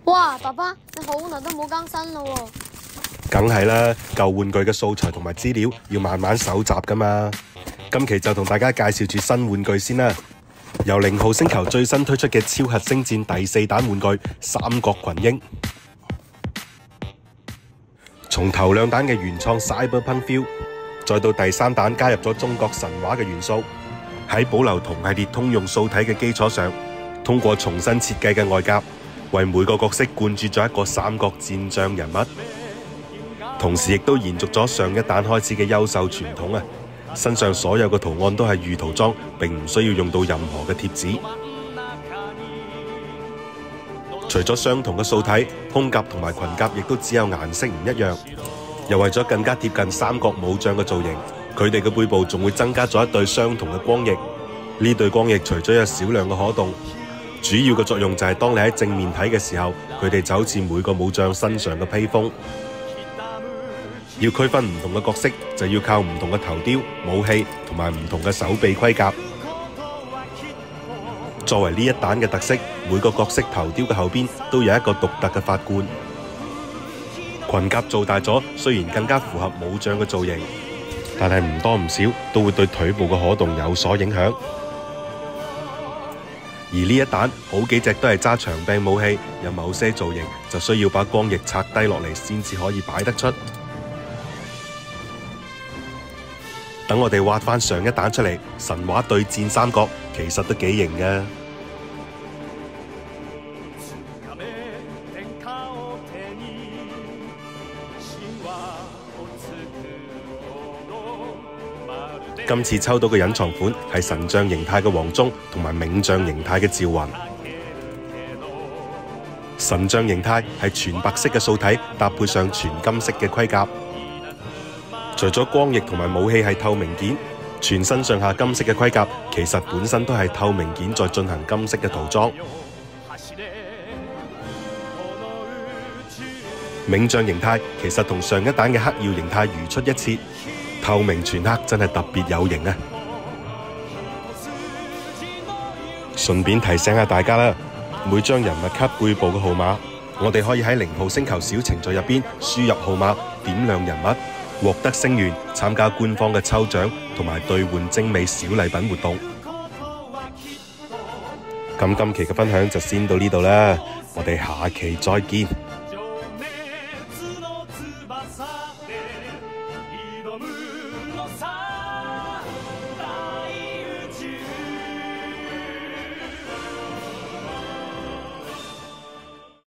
哇，爸爸，你好耐都冇更新咯喎。梗係啦，舊玩具嘅素材同埋資料要慢慢搜集噶嘛。今期就同大家介紹住新玩具先啦。由0號星球最新推出嘅超核星戰第4彈玩具三角群英，從頭2彈嘅原創 Cyberpunk Feel， 再到第3彈加入咗中國神話嘅元素，喺保留同系列通用素體嘅基礎上，通過重新設計嘅外甲，為每個角色灌注咗一個三角戰將人物，同時亦都延續咗上一彈開始嘅優秀傳統啊！身上所有嘅圖案都係預塗裝，並唔需要用到任何嘅貼紙。除咗相同嘅素體，胸甲同埋裙甲亦都只有顏色唔一樣。又為咗更加貼近三國武將嘅造型，佢哋嘅背部仲會增加咗一對相同嘅光翼。呢對光翼除咗有少量嘅可動，主要嘅作用就係當你喺正面睇嘅時候，佢哋就好似每個武將身上嘅披風。要區分唔同嘅角色，就要靠唔同嘅頭雕、武器同埋唔同嘅手臂盔甲。作為呢一彈嘅特色，每個角色頭雕嘅後邊都有一個獨特嘅法冠。裙甲做大咗，雖然更加符合武將嘅造型，但係唔多唔少都會對腿部嘅可動有所影響。而呢一彈好幾隻都係揸長柄武器，有某些造型就需要把光翼拆低落嚟先至可以擺得出。等我哋挖翻上一彈出嚟，神話對戰三國其實都幾型嘅。今次抽到嘅隱藏款係神將形態嘅黃忠同埋冥將形態嘅趙雲。神將形態係全白色嘅素體，搭配上全金色嘅盔甲。除咗光翼同埋武器係透明件，全身上下金色嘅盔甲其實本身都係透明件再進行金色嘅塗裝。冥將形態其實同上一彈嘅黑曜形態如出一轍，透明全黑真係特別有型啊！順便提醒下大家啦，每張人物卡背部嘅號碼，我哋可以喺0號星球小程序入邊輸入號碼，點亮人物，獲得星元，參加官方嘅抽獎同埋兌換精美小禮品活動。咁今期嘅分享就先到呢度啦，我哋下期再見。